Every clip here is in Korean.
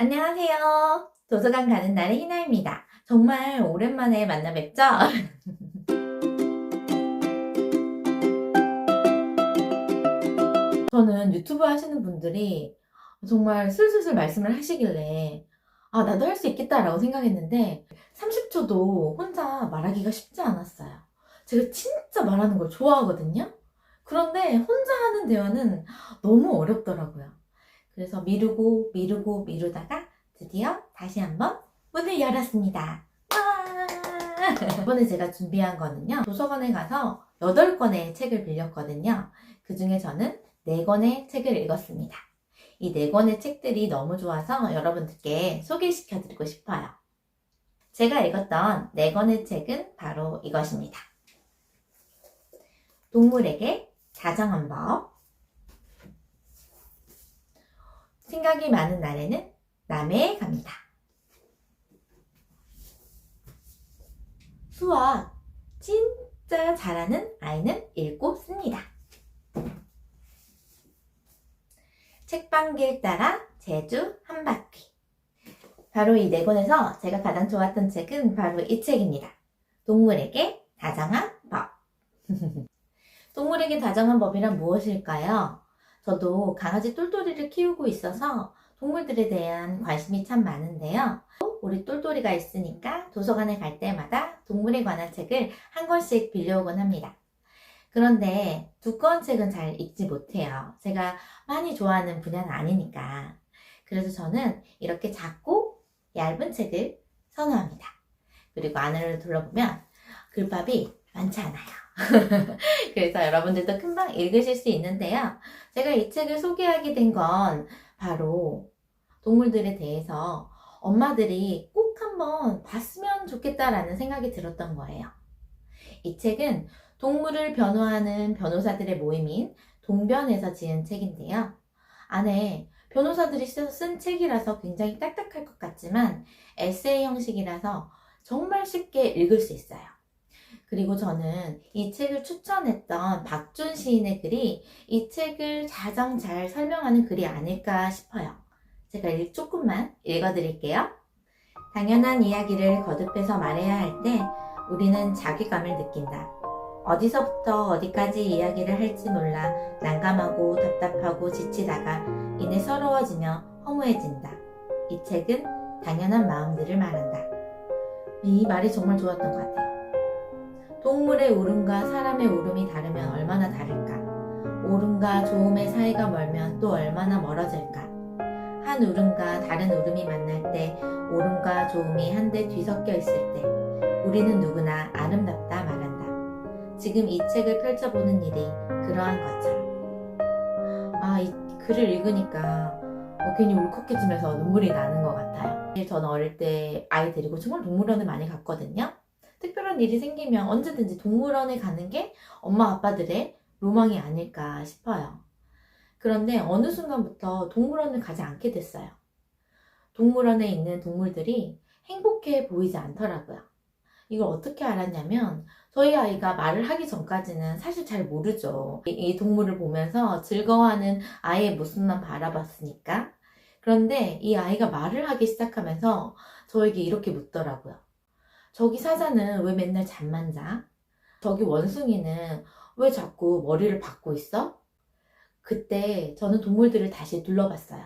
안녕하세요. 도서관 가는 날의 희나입니다. 정말 오랜만에 만나 뵙죠? 저는 유튜브 하시는 분들이 정말 슬슬슬 말씀을 하시길래 나도 할 수 있겠다라고 생각했는데 30초도 혼자 말하기가 쉽지 않았어요. 제가 진짜 말하는 걸 좋아하거든요. 그런데 혼자 하는 대화는 너무 어렵더라고요. 그래서 미루고 미루고 미루다가 드디어 다시 한번 문을 열었습니다. 와! 이번에 제가 준비한 거는요. 도서관에 가서 8권의 책을 빌렸거든요. 그 중에 저는 4권의 책을 읽었습니다. 이 4권의 책들이 너무 좋아서 여러분들께 소개시켜 드리고 싶어요. 제가 읽었던 4권의 책은 바로 이것입니다. 동물에게 다정한 법, 생각이 많은 날에는 남해에 갑니다. 수학 진짜 잘하는 아이는 읽고 씁니다. 책방길 따라 제주 한 바퀴. 바로 이 4권에서 제가 가장 좋았던 책은 바로 이 책입니다. 동물에게 다정한 법. 동물에게 다정한 법이란 무엇일까요? 저도 강아지 똘똘이를 키우고 있어서 동물들에 대한 관심이 참 많은데요. 우리 똘똘이가 있으니까 도서관에 갈 때마다 동물에 관한 책을 한 권씩 빌려오곤 합니다. 그런데 두꺼운 책은 잘 읽지 못해요. 제가 많이 좋아하는 분야는 아니니까. 그래서 저는 이렇게 작고 얇은 책을 선호합니다. 그리고 안을 둘러보면 글밥이 많지 않아요. 그래서 여러분들도 금방 읽으실 수 있는데요. 제가 이 책을 소개하게 된 건 바로 동물들에 대해서 엄마들이 꼭 한번 봤으면 좋겠다라는 생각이 들었던 거예요. 이 책은 동물을 변호하는 변호사들의 모임인 동변에서 지은 책인데요. 안에 변호사들이 쓴 책이라서 굉장히 딱딱할 것 같지만 에세이 형식이라서 정말 쉽게 읽을 수 있어요. 그리고 저는 이 책을 추천했던 박준 시인의 글이 이 책을 가장 잘 설명하는 글이 아닐까 싶어요. 제가 조금만 읽어드릴게요. 당연한 이야기를 거듭해서 말해야 할 때 우리는 자괴감을 느낀다. 어디서부터 어디까지 이야기를 할지 몰라 난감하고 답답하고 지치다가 이내 서러워지며 허무해진다. 이 책은 당연한 마음들을 말한다. 이 말이 정말 좋았던 것 같아요. 동물의 울음과 사람의 울음이 다르면 얼마나 다를까? 울음과 좋음의 사이가 멀면 또 얼마나 멀어질까? 한 울음과 다른 울음이 만날 때, 울음과 좋음이 한데 뒤섞여 있을 때, 우리는 누구나 아름답다 말한다. 지금 이 책을 펼쳐보는 일이 그러한 것처럼. 이 글을 읽으니까 괜히 울컥해지면서 눈물이 나는 것 같아요. 저는 어릴 때 아이 데리고 정말 동물원을 많이 갔거든요. 특별한 일이 생기면 언제든지 동물원에 가는 게 엄마 아빠들의 로망이 아닐까 싶어요. 그런데 어느 순간부터 동물원을 가지 않게 됐어요. 동물원에 있는 동물들이 행복해 보이지 않더라고요. 이걸 어떻게 알았냐면 저희 아이가 말을 하기 전까지는 사실 잘 모르죠. 이 동물을 보면서 즐거워하는 아이의 모습만 바라봤으니까. 그런데 이 아이가 말을 하기 시작하면서 저에게 이렇게 묻더라고요. 저기 사자는 왜 맨날 잠만 자? 저기 원숭이는 왜 자꾸 머리를 박고 있어? 그때 저는 동물들을 다시 둘러봤어요.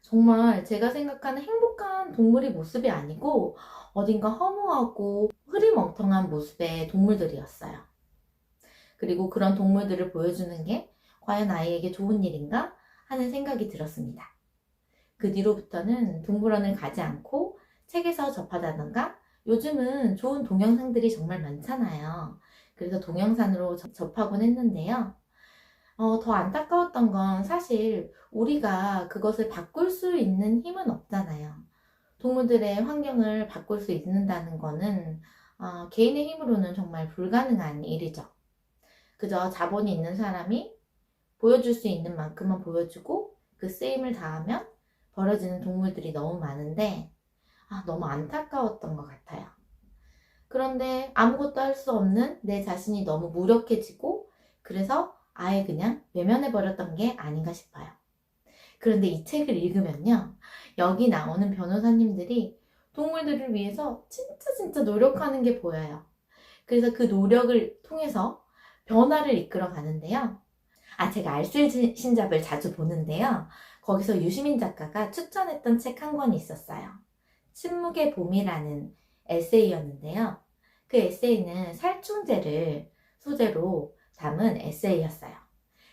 정말 제가 생각하는 행복한 동물의 모습이 아니고 어딘가 허무하고 흐리멍텅한 모습의 동물들이었어요. 그리고 그런 동물들을 보여주는 게 과연 아이에게 좋은 일인가 하는 생각이 들었습니다. 그 뒤로부터는 동물원을 가지 않고 책에서 접하다던가 요즘은 좋은 동영상들이 정말 많잖아요. 그래서 동영상으로 접하곤 했는데요. 더 안타까웠던 건 사실 우리가 그것을 바꿀 수 있는 힘은 없잖아요. 동물들의 환경을 바꿀 수 있는다는 거는 개인의 힘으로는 정말 불가능한 일이죠. 그저 자본이 있는 사람이 보여줄 수 있는 만큼만 보여주고 그 쓰임을 다하면 벌어지는 동물들이 너무 많은데 너무 안타까웠던 것 같아요. 그런데 아무것도 할 수 없는 내 자신이 너무 무력해지고 그래서 아예 그냥 외면해버렸던 게 아닌가 싶어요. 그런데 이 책을 읽으면요, 여기 나오는 변호사님들이 동물들을 위해서 진짜 노력하는 게 보여요. 그래서 그 노력을 통해서 변화를 이끌어 가는데요. 제가 알쓸 신잡을 자주 보는데요. 거기서 유시민 작가가 추천했던 책 한 권이 있었어요. 침묵의 봄이라는 에세이였는데요. 그 에세이는 살충제를 소재로 담은 에세이였어요.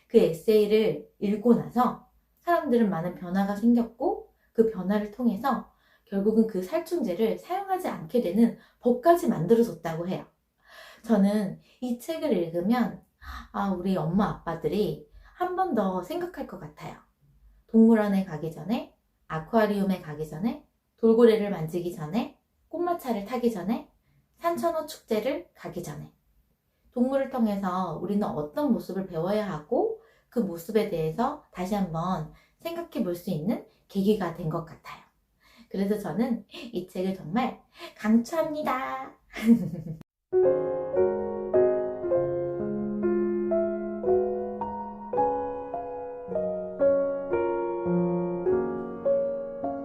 그 에세이를 읽고 나서 사람들은 많은 변화가 생겼고, 그 변화를 통해서 결국은 그 살충제를 사용하지 않게 되는 법까지 만들어줬다고 해요. 저는 이 책을 읽으면 우리 엄마 아빠들이 한 번 더 생각할 것 같아요. 동물원에 가기 전에, 아쿠아리움에 가기 전에, 돌고래를 만지기 전에, 꽃마차를 타기 전에, 산천어 축제를 가기 전에, 동물을 통해서 우리는 어떤 모습을 배워야 하고 그 모습에 대해서 다시 한번 생각해 볼 수 있는 계기가 된 것 같아요. 그래서 저는 이 책을 정말 강추합니다.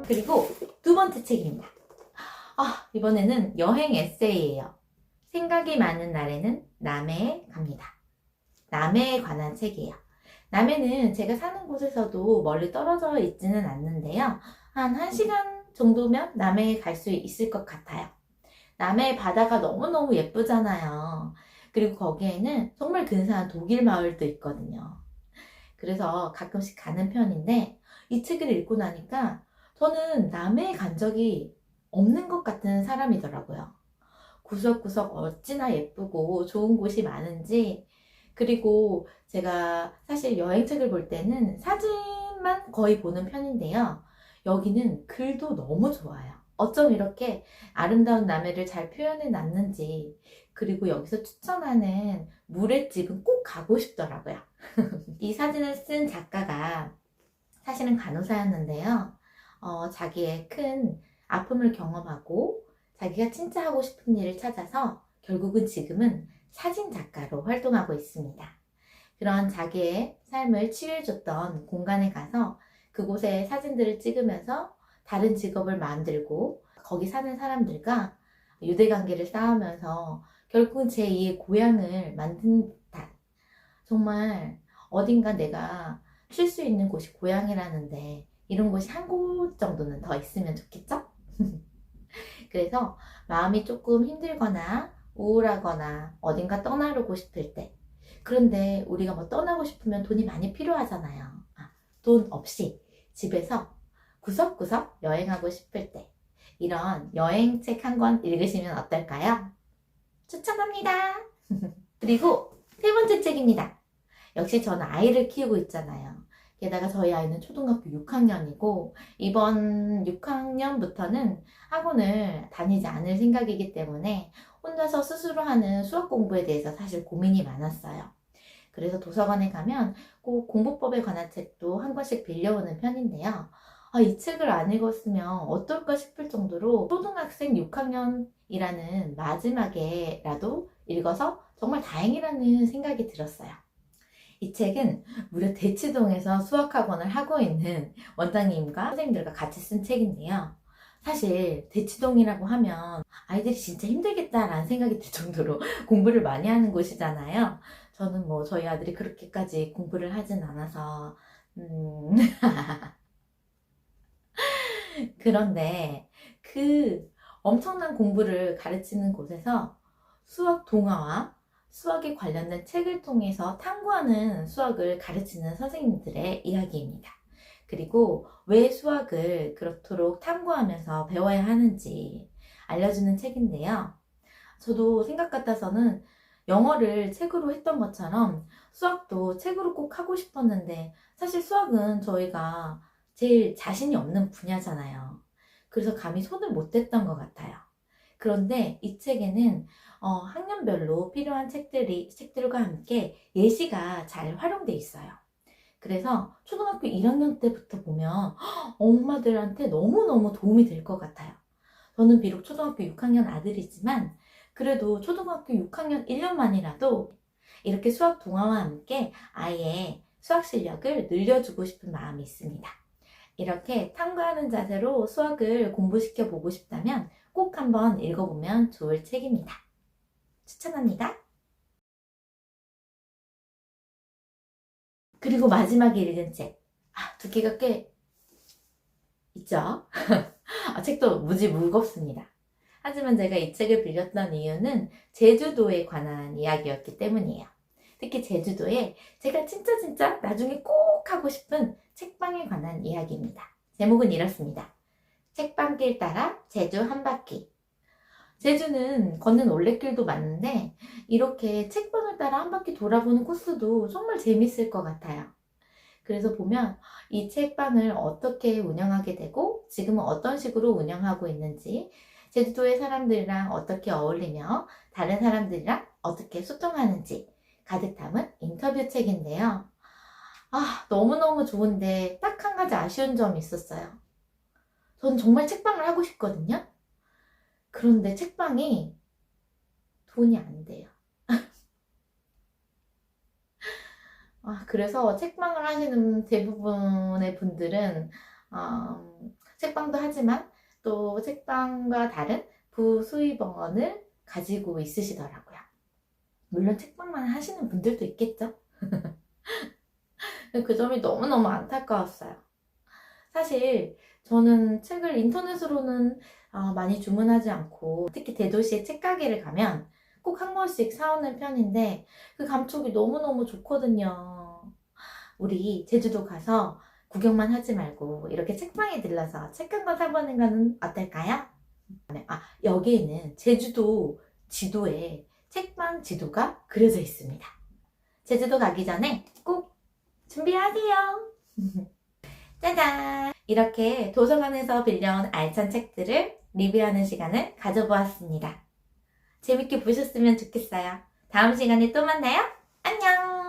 그리고 두 번째 책입니다. 이번에는 여행 에세이예요. 생각이 많은 날에는 남해에 갑니다. 남해에 관한 책이에요. 남해는 제가 사는 곳에서도 멀리 떨어져 있지는 않는데요. 한 1시간 정도면 남해에 갈 수 있을 것 같아요. 남해 바다가 너무너무 예쁘잖아요. 그리고 거기에는 정말 근사한 독일 마을도 있거든요. 그래서 가끔씩 가는 편인데, 이 책을 읽고 나니까 저는 남해에 간 적이 없는 것 같은 사람이더라고요. 구석구석 어찌나 예쁘고 좋은 곳이 많은지, 그리고 제가 사실 여행책을 볼 때는 사진만 거의 보는 편인데요. 여기는 글도 너무 좋아요. 어쩜 이렇게 아름다운 남해를 잘 표현해 놨는지, 그리고 여기서 추천하는 물횟집은 꼭 가고 싶더라고요. 이 사진을 쓴 작가가 사실은 간호사였는데요. 자기의 큰 아픔을 경험하고 자기가 진짜 하고 싶은 일을 찾아서 결국은 지금은 사진 작가로 활동하고 있습니다. 그런 자기의 삶을 치유해줬던 공간에 가서 그곳의 사진들을 찍으면서 다른 직업을 만들고 거기 사는 사람들과 유대관계를 쌓으면서 결국은 제2의 고향을 만든 듯한, 정말 어딘가 내가 쉴 수 있는 곳이 고향이라는데 이런 곳이 한 곳 정도는 더 있으면 좋겠죠? 그래서 마음이 조금 힘들거나 우울하거나 어딘가 떠나려고 싶을 때, 그런데 우리가 뭐 떠나고 싶으면 돈이 많이 필요하잖아요. 돈 없이 집에서 구석구석 여행하고 싶을 때 이런 여행책 한 권 읽으시면 어떨까요? 추천합니다. 그리고 세 번째 책입니다. 역시 저는 아이를 키우고 있잖아요. 게다가 저희 아이는 초등학교 6학년이고 이번 6학년부터는 학원을 다니지 않을 생각이기 때문에 혼자서 스스로 하는 수학 공부에 대해서 사실 고민이 많았어요. 그래서 도서관에 가면 꼭 공부법에 관한 책도 한 권씩 빌려오는 편인데요. 이 책을 안 읽었으면 어떨까 싶을 정도로 초등학생 6학년이라는 마지막에라도 읽어서 정말 다행이라는 생각이 들었어요. 이 책은 무려 대치동에서 수학학원을 하고 있는 원장님과 선생님들과 같이 쓴 책인데요. 사실 대치동이라고 하면 아이들이 진짜 힘들겠다라는 생각이 들 정도로 공부를 많이 하는 곳이잖아요. 저는 뭐 저희 아들이 그렇게까지 공부를 하진 않아서 그런데 그 엄청난 공부를 가르치는 곳에서 수학 동화와 수학에 관련된 책을 통해서 탐구하는 수학을 가르치는 선생님들의 이야기입니다. 그리고 왜 수학을 그렇도록 탐구하면서 배워야 하는지 알려주는 책인데요. 저도 생각 같아서는 영어를 책으로 했던 것처럼 수학도 책으로 꼭 하고 싶었는데, 사실 수학은 저희가 제일 자신이 없는 분야잖아요. 그래서 감히 손을 못 댔던 것 같아요. 그런데 이 책에는 학년별로 필요한 책들과 함께 예시가 잘 활용돼 있어요. 그래서 초등학교 1학년 때부터 보면 엄마들한테 너무너무 도움이 될 것 같아요. 저는 비록 초등학교 6학년 아들이지만 그래도 초등학교 6학년 1년만이라도 이렇게 수학 동화와 함께 아이의 수학 실력을 늘려주고 싶은 마음이 있습니다. 이렇게 탐구하는 자세로 수학을 공부시켜 보고 싶다면 꼭 한번 읽어보면 좋을 책입니다. 추천합니다. 그리고 마지막에 읽은 책. 두께가 꽤 있죠? 책도 무지 무겁습니다. 하지만 제가 이 책을 빌렸던 이유는 제주도에 관한 이야기였기 때문이에요. 특히 제주도에 제가 진짜 나중에 꼭 하고 싶은 책방에 관한 이야기입니다. 제목은 이렇습니다. 책방길 따라 제주 한 바퀴. 제주는 걷는 올레길도 많은데 이렇게 책방을 따라 한 바퀴 돌아보는 코스도 정말 재밌을 것 같아요. 그래서 보면 이 책방을 어떻게 운영하게 되고 지금은 어떤 식으로 운영하고 있는지, 제주도의 사람들이랑 어떻게 어울리며 다른 사람들이랑 어떻게 소통하는지 가득 담은 인터뷰 책인데요. 너무너무 좋은데 딱 한 가지 아쉬운 점이 있었어요. 전 정말 책방을 하고 싶거든요. 그런데 책방이 돈이 안 돼요. 그래서 책방을 하시는 대부분의 분들은 책방도 하지만 또 책방과 다른 부수입원을 가지고 있으시더라고요. 물론 책방만 하시는 분들도 있겠죠. 그 점이 너무너무 안타까웠어요. 사실 저는 책을 인터넷으로는 많이 주문하지 않고, 특히 대도시의 책가게를 가면 꼭 한 권씩 사오는 편인데 그 감촉이 너무너무 좋거든요. 우리 제주도 가서 구경만 하지 말고 이렇게 책방에 들러서 책 한 권 사보는 거는 어떨까요? 여기에는 제주도 지도에 책방 지도가 그려져 있습니다. 제주도 가기 전에 꼭 준비하세요. 짜잔! 이렇게 도서관에서 빌려온 알찬 책들을 리뷰하는 시간을 가져보았습니다. 재밌게 보셨으면 좋겠어요. 다음 시간에 또 만나요. 안녕!